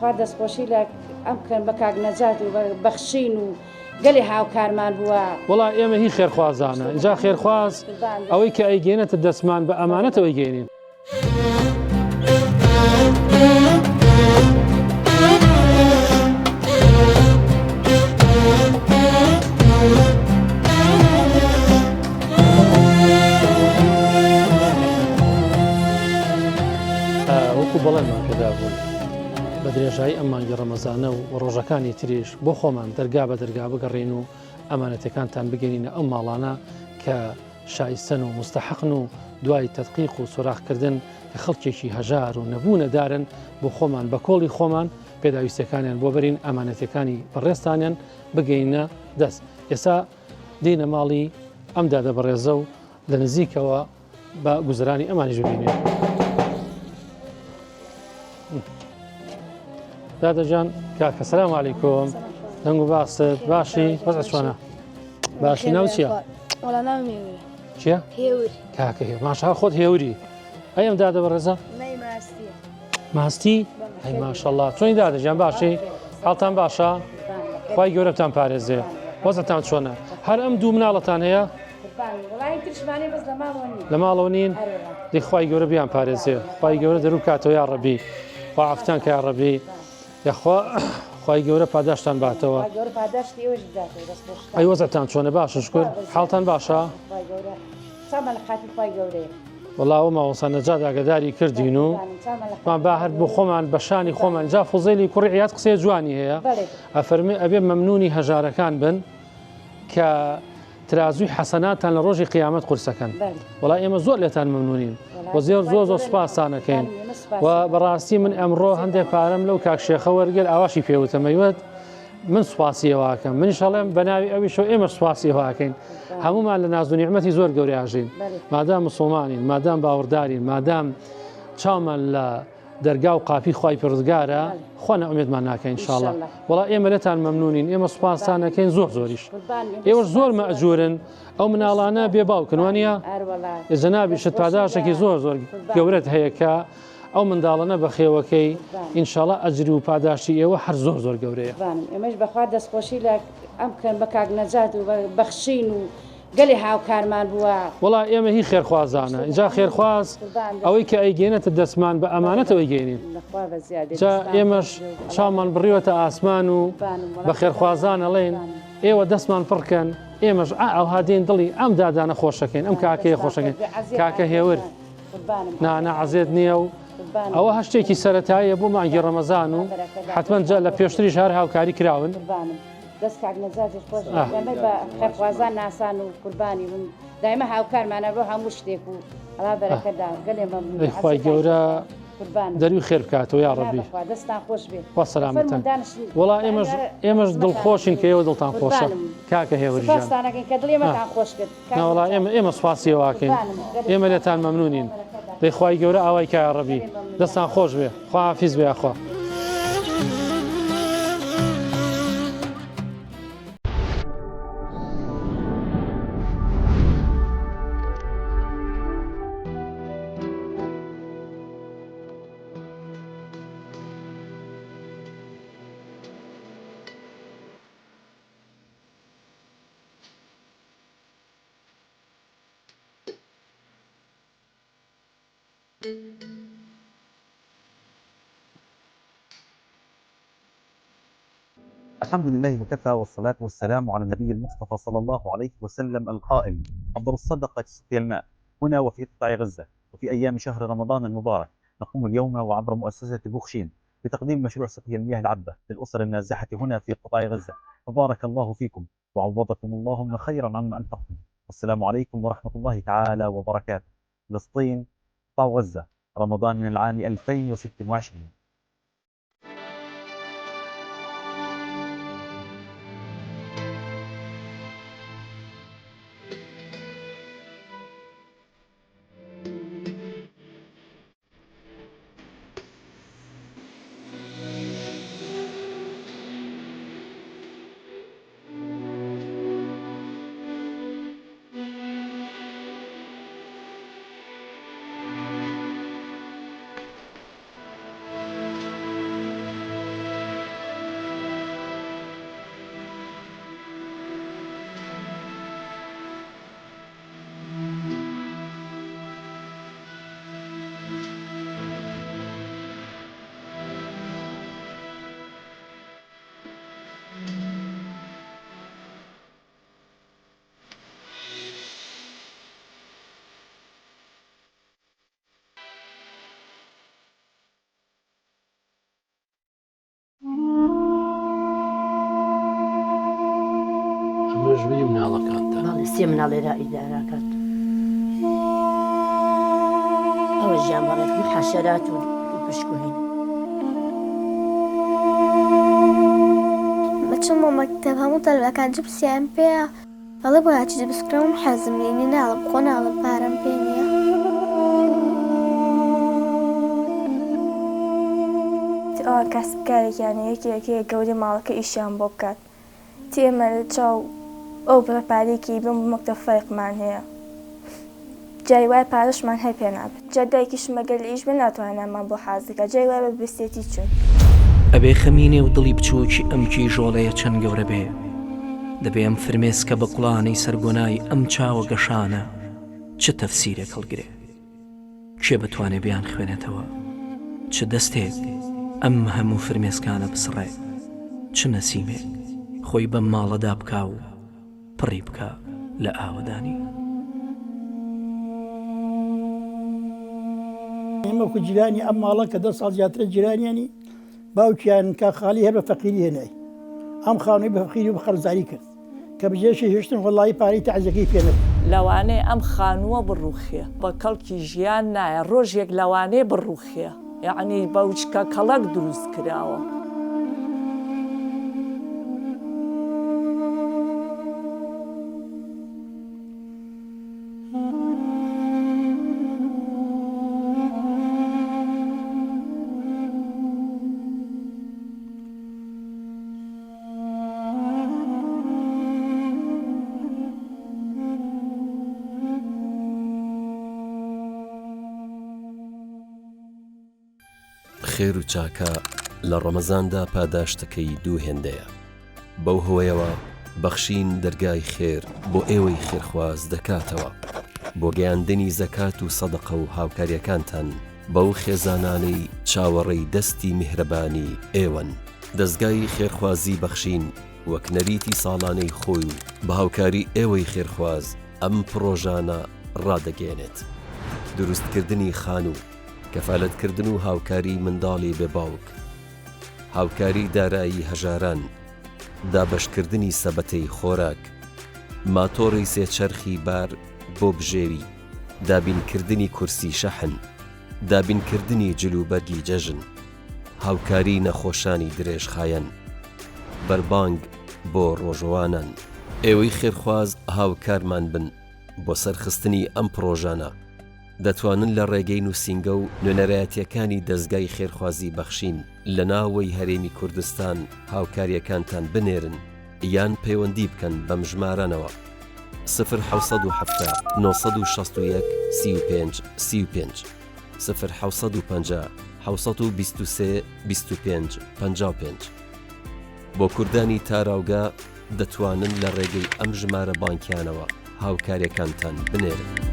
بەخوا دەستخۆشی لە ئەم بکەن بە کاک نەجات و بەخشین و گەلی هاوکارمان بووە. وڵا ئێمە هی خێرخوازانە اینجا خێرخواز ئەوەی کە ئەیگەێنێتە دەستمان بە ئەمانەتەوەی گەێنین. وەکو بەڵێنمان پێدا بوون بە درێژایی ئەم مانگی ڕەمەزانە و ڕۆژەکانی تریش بۆ خۆمان دەرگا بە دەرگا بگەڕێن و ئەمانەتەکانتان بگەینە ئەم ماڵانە کە شایستن و مستحقن و دوای تەدقیق و سوراخکردن کە خەڵکێکی هەژار و نەبوونەدارن بۆ خۆمان بە کۆڵی خۆمان پێداویستەکانیان بۆ بەرین ئەمانەتەکانی بەڕێستانیان بگەینە دەست. ئێستا دێنە ماڵی ئەم دادە بەڕێزە و لە نزیکەوە بە گوزرانی ئەمانیش ببینێن. دادەجان کاکە سەلام عەلەیکۆم، دەنگ و باست باشی وەزع چۆنە؟ باشی ناو چییە؟ چییە؟ هێور. کاکە هێور ماشا خۆت هێوری. ئەم دادە بەڕێزە؟ ماستی؟ ئەی ماشەڵڵا چۆنی دادەجان باشی؟ حاڵتان باشە؟ خوای گەورەتان پارێزێ. وەزعتان چۆنە؟ هەر ئەم دوو مناڵەتان هەیە؟ لە ماڵەوە نین؟ دەی خوای گەورە بیان پارێزێ. خوای گەورە دەرو کاتەوە یا ڕەبی. خوا عەفتان کە یا ڕەبی. یاخوا خوای گەورە پاداشتان باتەوە. ئەی وەزعتان چۆنە باشە شکر؟ حاڵتان باشە؟ وەڵا ئەو ماوەسا نەجات ئاگاداری کردین و مان با هەر بۆ خۆمان بە شانی خۆمان جا فوزەیلی کوڕی عیاد قسەی جوانی هەیە ئەفەرمێ ئەبێ مەمنونی هەژارەکان بن کە ترازوی حەسەناتان لە ڕۆژی قیامەت قورسەکەن. وەڵا ئێمە زۆر لێتان مەمنونین و زۆر سوپاسانەکەین و بەڕاستی من ئەمڕۆ هەندێک پارەم لەو کاکشێخە وەرگێر ئاواشی پێوتەمەیوت من سوپاسیەوەکەم منیشەڵێم بە ناوی ئەویشەوە ئێمە سوپاسیەوەکەین هەمومان لە ناز و نیعمەتی زۆر گەوریاژین مادام مسڵمانین مادام باوەڕدارین مادام چاومان لە دەرگا و قاپی خوای پروردگارە خۆنە ئومێدمان ناکەین ئینشاڵڵا. وەڵا ئێمە لێتان مەمنونین ئێمە سوپاسانەکەین زۆریش ئێوەش زۆر مەئجورن ئەو مناڵانە بێ باوکن وانە جەنابی شت پاداشێکی زۆر گەورەت هەیە کە ئەو منداڵانە بە خێوەکەی ئینشاڵڵا ئەجری و پاداشتی ئێوە هەر زۆر گەورەیە. ئێمەش بەخوا دەستخۆشی لە ئەم بکەن بە کاک نەجات و بەخشین و گەلی هاوکارمان بووە. وڵا ئێمە هی خێرخوازانە اینجا خێرخواز ئەوەی کە ئەیگەێنێتە دەستمان بە ئەمانەتەوەی گەێنین جا ئێمەش چامان بڕیوەتە ئاسمان و بە خێرخوازان ئەڵێن ئێوە دەستمان پڕکەن ئێمەش ئەوها دێن دڵی ئەم دادانە خۆشەکەین ئەم کاکەیە خۆشەکەین کاکە هێور نانەعەزێت نییە و ئەوە هەشتێکی سەرەتاییە بۆ مانگی ڕەمەزان و حتمەن جا لە پێشتریش هەر هاوکاری کراون. دەست کاک نەجاتی خۆش بە خێرخوازان ناسان و قوربانی من دایمە هاوکارمانە بۆ هەموو شتێک و هەڵا بەرەکەدا گەلێ مەمنون. خوای گەورە دەروی خێر بکاتەوە یا ڕەبی دەستان خۆش بێت وا سەلامەتن. وڵا ئێمەش دڵخۆشین کە ئێوە دڵتان خۆشە کاکە هێوریژان کە دڵێمەتان خۆش کرد. وڵا ئێمە سوپاسیەوەکەین ئێمە لێتان مەمنونین دەی خوای گەورە ئاوای کە یا ڕەبی دەستان خۆش بێ خوا حافیز بێ ئەخوا. الحمد لله وكفى والصلاة والسلام على النبي المصطفى صلى الله عليه وسلم القائل أفضل الصدقة سقي الماء هنا وفي قطاع غزة وفي أيام شهر رمضان المبارك. نقوم اليوم وعبر مؤسسة بوخشين بتقديم مشروع سقي المياه العذبة للأسر النازحة هنا في قطاع غزة. فبارك الله فيكم وعوضكم اللهم خيرا عما أنفقتم. والسلام عليكم ورحمة الله تعالى وبركاته. فلسطين قطاع غزة رمضان من العام 2026. مێژووی مناڵەکانتە باڵی سێ مناڵێرا ئیداراکات ئەوە ژیانبەڕێک و حەشەرات و پشکوهین بچم بۆ مەکتەب هەموو تەلەکان جبسیان پێیە ئەڵێ بۆ یاچی جبسکرەوم حەزم لێنی ناڵە بخۆ ناڵە پارەم پێ نییە ئەوە کەسبکارێکیان یەکێکەیە گەوری ماڵەکە ئیشیان بۆ بکات تێمە لە چاو ئەو بەپارێکی بم مەکتەب فەرقمان هەیە جای وای پارەشمان هەر پێ نابێت جا دایکیشمە گەل لە ئیش بێ ناتوانێمان بۆ حازەکە جای وای بە بستێتی چوون ئەبێ خەمینێ و دڵی بچووکی ئەمکی ژۆڵەیە چەند گەورە بێ دەبێ ئەم فرمێسکە بە قوڵانەی سەرگۆنای ئەم چاوە گەشانە چ تەفسیرێک هەڵگرێ کێ بتوانێ بیان خوێنێتەوە چ دەستێک ئەم هەموو فرمێسکانە بسڕێ چ نەسیمێک خۆی بەم ماڵەدا بکا و پڕی بکە لە ئاوەدانی ئێمەکو جیرانی ئەم ماڵە کە 10 ساڵ زیاترە جیرانیانی باوکیان کە خاڵی هەر بە فەقیری هێنای ئەم خاونەی بە فەقیری و بە خەرزاری کرد کە بژێشی هێشتن وەڵی پارەی تەعزیەکەی پێ نەبوو لەوانەیە ئەم خانووە بڕوخێ بە کەڵکی ژیان نایە ڕۆژێک لەوانەیە بڕوخێ یعنی بەوچکە کەڵک دروست کراوە خێر و چاکە لە ڕەمەزاندا پاداشتەکەی دوو هێندەیە بەو هۆیەوە بەخشین دەرگای خێر بۆ ئێوەی خێرخواز دەکاتەوە بۆ گەیاندنی زەکات و سەدەقە و هاوکاریەکانتان بەو خێزانانەی چاوەڕێی دەستی میهرەبانی ئێوەن دەستگای خێرخوازی بەخشین وەک نەریتی ساڵانەی خۆی و بە هاوکاری ئێوەی خێرخواز ئەم پرۆژانە ڕادەگەێنێت دروستکردنی خان و کەفالەتکردن و هاوکاری منداڵی بێباوک هاوکاری دارایی هەژاران دابەشکردنی سەبەتەی خۆراک ماتۆڕی سێچەرخی بار بۆ بژێوی دابینکردنی کورسی شەحن دابینکردنی جلوبەرگی جەژن هاوکاری نەخۆشانی درێژخایەن بەربانگ بۆ ڕۆژەوانان ئێوەی خێرخواز هاوکارمان بن بۆ سەرخستنی ئەم پرۆژانە دەتوانن لە ڕێگەی نووسینگە و نوێنەرایەتیەکانی دەستگای خێرخوازی بەخشین لە ناوەی هەرێمی کوردستان هاوکاریەکانتان بنێرن یان پەیوەندی بکەن بەم ژمارانەوە 1970 961 35 35 1950 723 25 55 بۆ کوردانی تاراوگا دەتوانن لە ڕێگەی ئەم ژمارە بانکیانەوە هاوکاریەکانتان بنێرن.